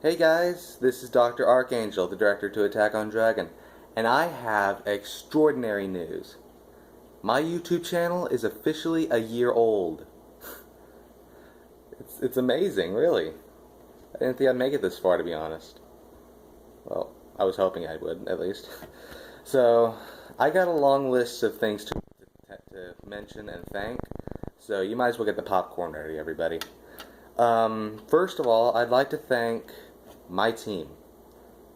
Hey guys, this is Dr. Archangel, the director to Attack on Dragon, and I have extraordinary news. My YouTube channel is officially a year old. It's amazing, really. I didn't think I'd make it this far, to be honest. Well, I was hoping I would, at least. So, I got a long list of things to mention and thank, so you might as well get the popcorn ready, everybody. First of all, I'd like to thank my team.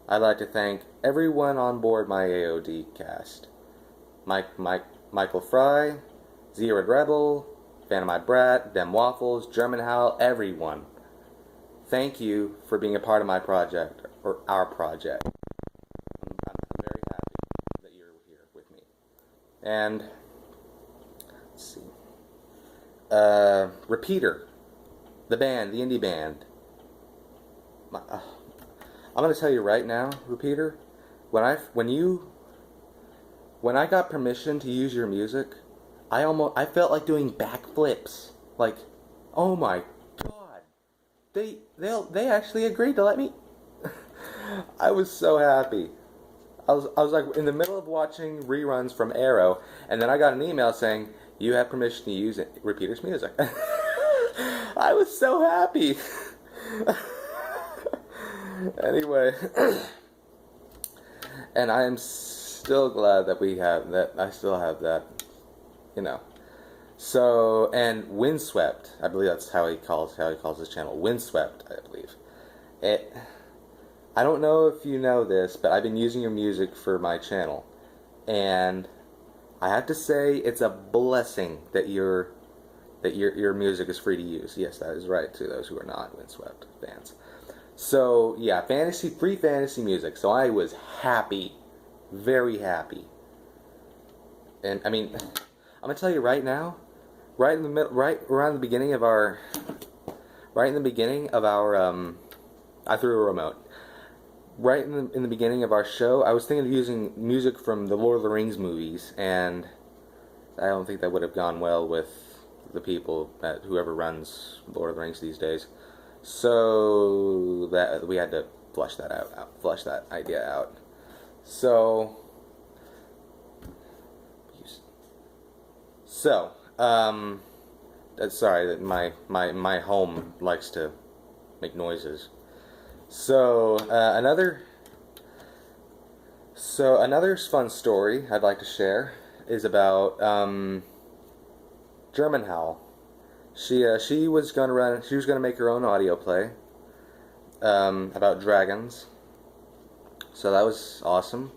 I'd like to thank everyone on board my AoD cast. Michael Fry, Z-Red Rebel, Phantomhive Brat, Dem Waffles, German Howl, everyone. Thank you for being a part of my project, or our project. I'm very happy that you're here with me. And, let's see. Repeater. The band, the indie band. I'm gonna tell you right now, Repeater, when I got permission to use your music, I felt like doing backflips. Like, oh my god, they actually agreed to let me. I was so happy. I was like in the middle of watching reruns from Arrow, and then I got an email saying you have permission to use Repeater's music. I was so happy. Anyway, and I am still glad that I still have that, you know. So, and Windswept, I believe that's how he calls his channel, Windswept, I believe. I don't know if you know this, but I've been using your music for my channel, and I have to say it's a blessing that your music is free to use. Yes, that is right to those who are not Windswept fans. So, yeah, free fantasy music. So I was happy, very happy. And I mean, I'm gonna tell you right now, right around the beginning of our, I threw a remote. Right in the beginning of our show, I was thinking of using music from the Lord of the Rings movies, and I don't think that would have gone well with the people whoever runs Lord of the Rings these days. So that we had to flush that idea out. So sorry that my home likes to make noises. So another fun story I'd like to share is about German Howl. She was gonna make her own audio play about dragons. So that was awesome.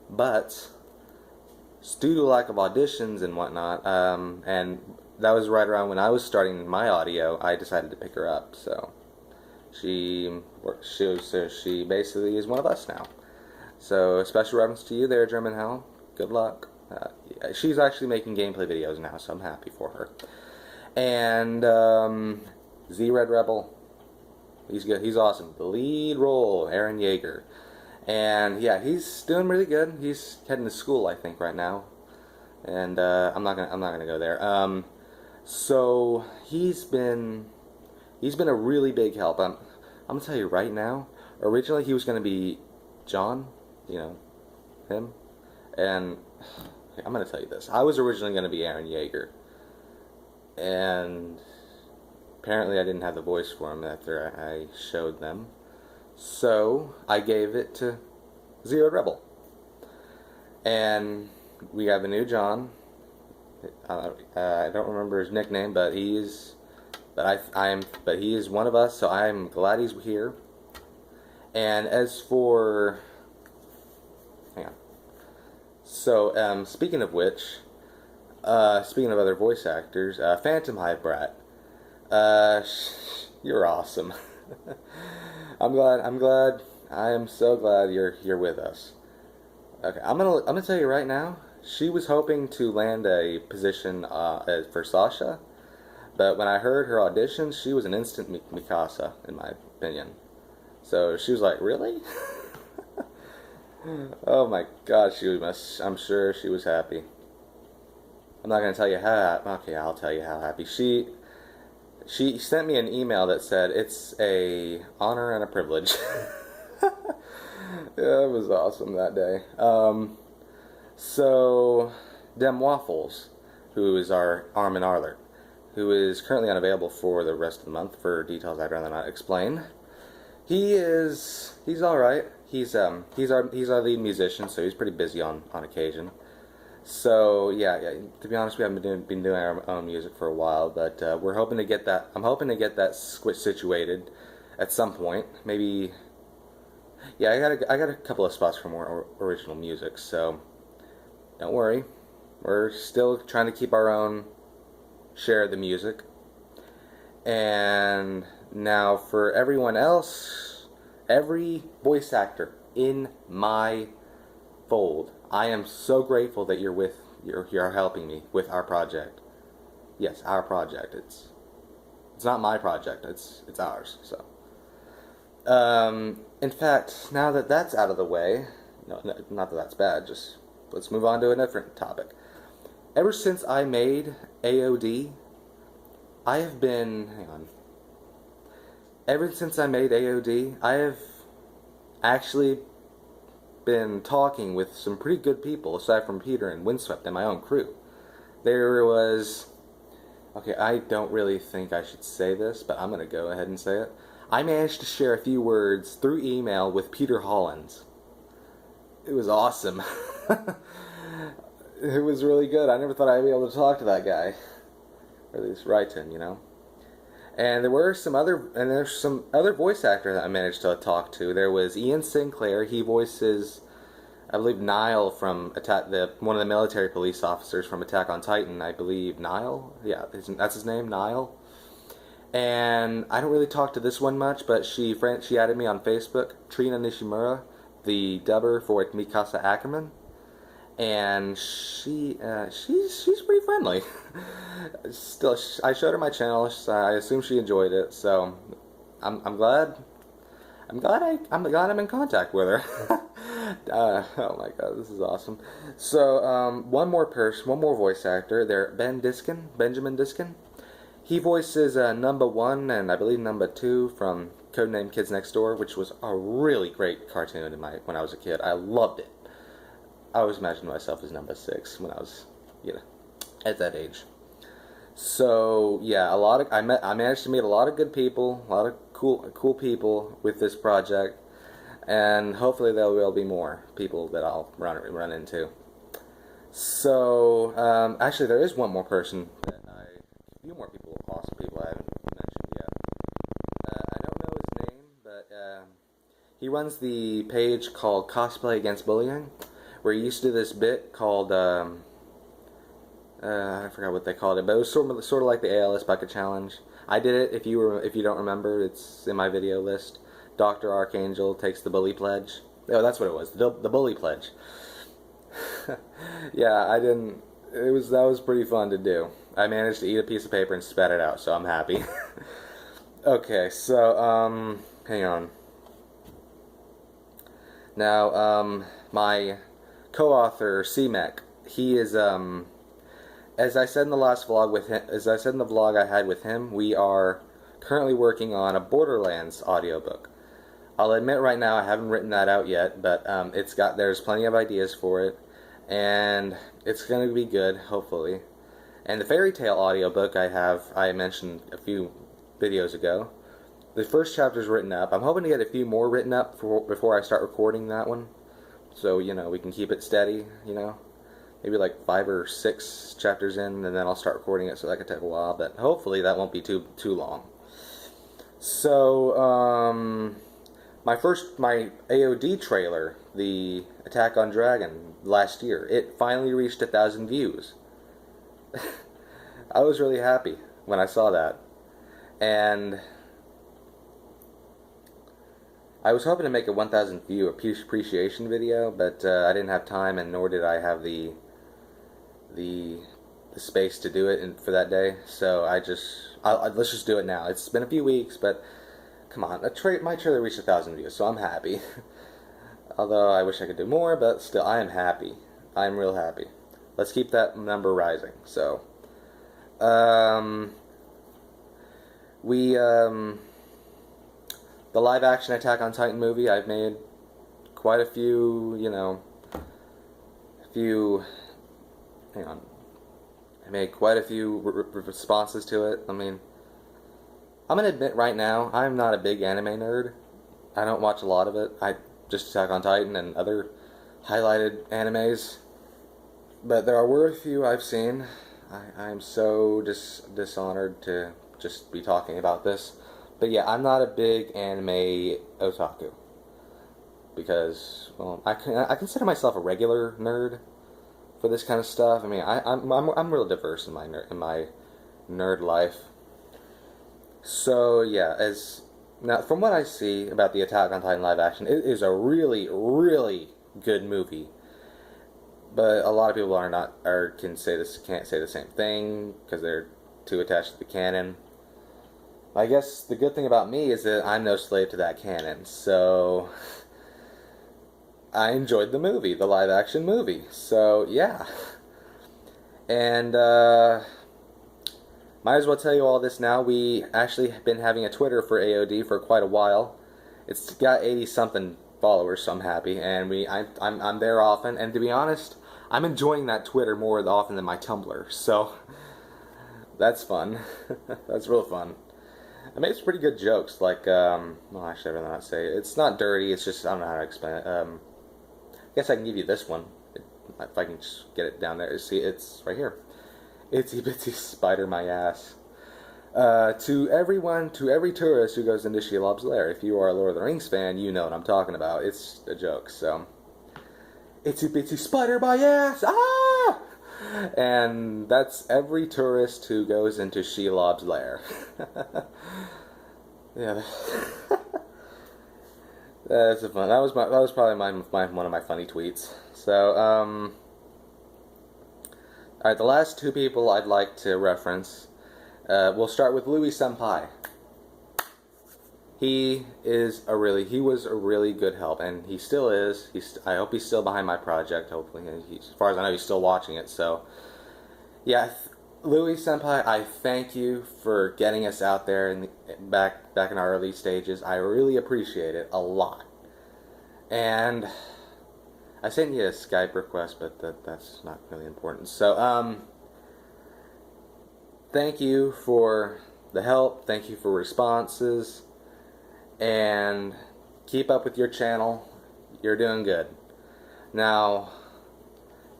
But due to lack of auditions and whatnot, and that was right around when I was starting my audio, I decided to pick her up. So she basically is one of us now. So special reference to you there, German Howl. Good luck. She's actually making gameplay videos now, so I'm happy for her. And Z-Red Rebel, he's good. He's awesome. The lead role, Aaron Yeager, and yeah, he's doing really good. He's heading to school, I think, right now, and I'm not gonna go there. So he's been a really big help. I'm gonna tell you right now. Originally, he was gonna be John, you know, him, and I'm gonna tell you this. I was originally gonna be Aaron Yeager. And apparently I didn't have the voice for him after I showed them. So I gave it to Z-Red Rebel. And we have a new John. I don't remember his nickname, but he is one of us, so I'm glad he's here. And as for, hang on. So speaking of which, speaking of other voice actors, Phantomhive Brat, you're awesome. I am so glad you're here with us. Okay, I'm gonna tell you right now. She was hoping to land a position for Sasha, but when I heard her audition, she was an instant Mikasa, in my opinion. So she was like, "Really?" Oh my God, I'm sure she was happy. I'm not going to tell you how happy. Okay, I'll tell you how happy. she sent me an email that said it's a honor and a privilege. Yeah, it was awesome that day. So Dem Waffles, who is our Armin Arler, who is currently unavailable for the rest of the month for details I'd rather not explain. He's all right. He's our lead musician, so he's pretty busy on occasion. So yeah. To be honest, we haven't been doing our own music for a while, but we're hoping to get that. I'm hoping to get that situated at some point. Maybe. Yeah, I got a couple of spots for more original music, so don't worry. We're still trying to keep our own share of the music. And now for everyone else, every voice actor in my fold, I am so grateful that you're helping me with our project. Yes, our project. It's not my project. It's ours. So, in fact, now that that's out of the way, no, not that that's bad. Just let's move on to a different topic. Ever since I made AoD, I have been, hang on. Ever since I made AoD, I have actually been talking with some pretty good people, aside from Peter and Windswept and my own crew. There was, okay, I don't really think I should say this, but I'm going to go ahead and say it. I managed to share a few words through email with Peter Hollins. It was awesome. It was really good. I never thought I'd be able to talk to that guy. Or at least write to him, you know. And there's some other voice actors that I managed to talk to. There was Ian Sinclair. He voices, I believe, Niall from one of the military police officers from Attack on Titan. I believe Niall. Yeah, that's his name, Niall. And I don't really talk to this one much, but she added me on Facebook. Trina Nishimura, the dubber for Mikasa Ackerman. And she's pretty friendly. Still, I showed her my channel. I assume she enjoyed it. So, I'm glad. I'm glad I'm in contact with her. Oh my god, this is awesome. So, one more voice actor. There, Benjamin Diskin. He voices number 1 and I believe number 2 from Codename Kids Next Door, which was a really great cartoon when I was a kid. I loved it. I always imagined myself as number 6 when I was, at that age. So yeah, I managed to meet a lot of good people, a lot of cool people with this project, and hopefully there will be more people that I'll run into. So actually, there is one more person a few more people, awesome people I haven't mentioned yet. I don't know his name, but he runs the page called Cosplay Against Bullying, where he used to do this bit called, I forgot what they called it, but it was sort of like the ALS Bucket Challenge. I did it, if you don't remember, it's in my video list. Dr. Archangel takes the bully pledge. Oh, that's what it was, the bully pledge. Yeah, that was pretty fun to do. I managed to eat a piece of paper and spat it out, so I'm happy. Okay, so, hang on. Now, my co-author, C-Mech, he is, as I said in the last vlog as I said in the vlog I had with him, we are currently working on a Borderlands audiobook. I'll admit right now I haven't written that out yet, but there's plenty of ideas for it, and it's going to be good, hopefully. And the Fairy Tale audiobook I mentioned a few videos ago. The first chapter's written up. I'm hoping to get a few more written up before I start recording that one. So, we can keep it steady, Maybe like 5 or 6 chapters in, and then I'll start recording it, so that could take a while. But hopefully that won't be too long. So, my AoD trailer, the Attack on Dragon, last year, it finally reached 1,000 views. I was really happy when I saw that. And I was hoping to make a 1,000 view appreciation video, but I didn't have time, and nor did I have the space to do it for that day. So let's just do it now. It's been a few weeks, but come on, my trailer reached 1,000 views, so I'm happy. Although I wish I could do more, but still, I am happy. I'm real happy. Let's keep that number rising. So, We, the live action Attack on Titan movie, I've made quite a few, hang on. I made quite a few responses to it. I mean, I'm going to admit right now, I'm not a big anime nerd. I don't watch a lot of it. I just Attack on Titan and other highlighted animes. But there were a few I've seen. I'm so dishonored to just be talking about this. But yeah, I'm not a big anime otaku. Because, well, I consider myself a regular nerd for this kind of stuff. I mean, I'm real diverse in my nerd life. So yeah, now from what I see about the Attack on Titan live action, it is a really, really good movie. But a lot of people can't say the same thing because they're too attached to the canon. I guess the good thing about me is that I'm no slave to that canon. So I enjoyed the movie, the live action movie. So yeah. And might as well tell you all this now. We actually have been having a Twitter for AoD for quite a while. It's got 80-something followers, so I'm happy. And I'm there often. And to be honest, I'm enjoying that Twitter more often than my Tumblr. So that's fun. That's real fun. I made some pretty good jokes. Like, well, actually, I'd rather not say it. It's not dirty. It's just, I don't know how to explain it. I guess I can give you this one. If I can just get it down there. See, it's right here. Itsy bitsy spider my ass. To every tourist who goes into Shelob's lair, if you are a Lord of the Rings fan, you know what I'm talking about. It's a joke, so. Itsy bitsy spider my ass! Ah! And that's every tourist who goes into Shelob's lair. Yeah. That's a fun. That was probably one of my funny tweets. So, alright, the last two people I'd like to reference. We'll start with Louis Senpai. He was a really good help, and he still is. I hope he's still behind my project, hopefully. As far as I know, he's still watching it, so. Yeah, Louis Senpai, I thank you for getting us out there back in our early stages. I really appreciate it a lot. And I sent you a Skype request, but that's not really important. So, thank you for the help. Thank you for responses. And keep up with your channel. You're doing good. Now,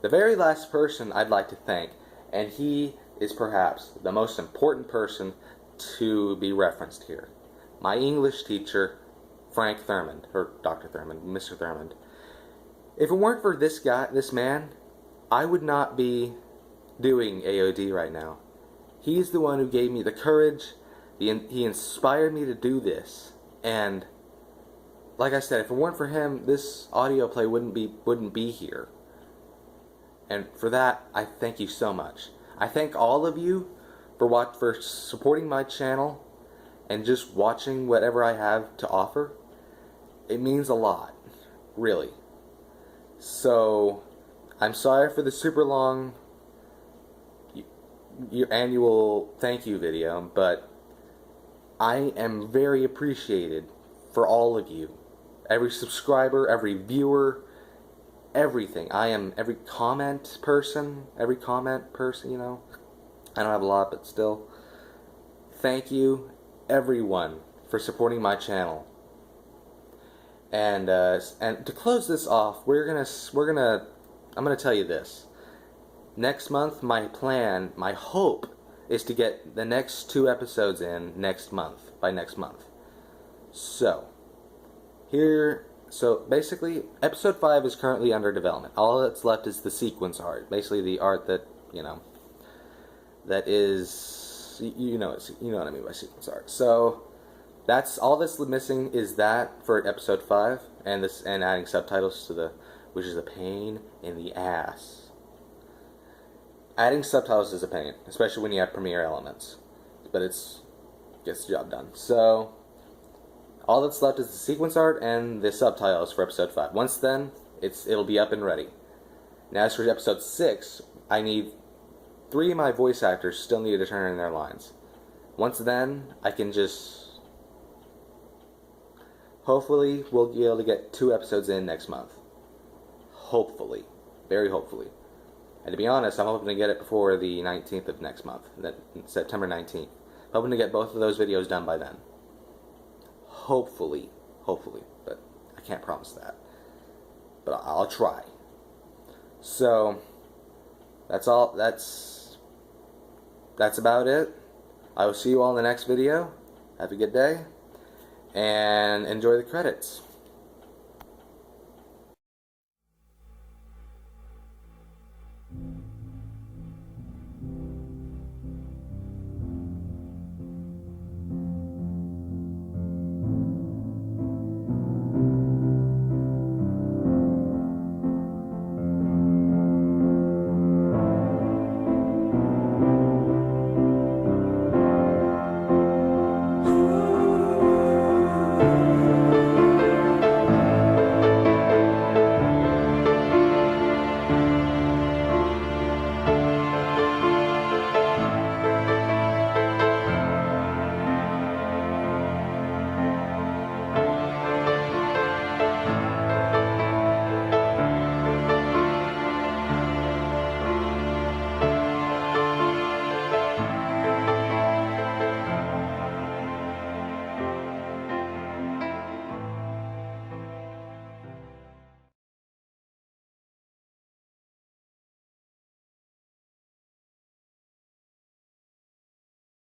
the very last person I'd like to thank, and he is perhaps the most important person to be referenced here. My English teacher, Frank Thurmond, or Dr. Thurmond, Mr. Thurmond. If it weren't for this man, I would not be doing AoD right now. He's the one who gave me the courage. He inspired me to do this. And like I said, if it weren't for him, this audio play wouldn't be here. And for that, I thank you so much. I thank all of you for supporting my channel and just watching whatever I have to offer. It means a lot, really. So, I'm sorry for the super long your annual thank you video, but I am very appreciated for all of you. Every subscriber, every viewer, everything. I am every comment person, you know. I don't have a lot, but still. Thank you, everyone, for supporting my channel. And to close this off, I'm gonna tell you this. Next month, my hope is to get the next 2 episodes in by next month. So basically, episode 5 is currently under development. All that's left is the sequence art. Basically the art that, that is, you know what I mean by sequence art. So, that's all that's missing is that for episode 5, and adding subtitles which is a pain in the ass. Adding subtitles is a pain, especially when you have Premiere Elements, but gets the job done. So, all that's left is the sequence art and the subtitles for episode 5. Once then, it'll be up and ready. Now, as for episode 6, I need 3 of my voice actors still need to turn in their lines. once then, I can just... Hopefully, we'll be able to get 2 episodes in next month. Hopefully. Very hopefully. And to be honest, I'm hoping to get it before the 19th of next month. September 19th. Hoping to get both of those videos done by then. Hopefully. Hopefully. But I can't promise that. But I'll try. So, that's all. That's about it. I will see you all in the next video. Have a good day. And enjoy the credits.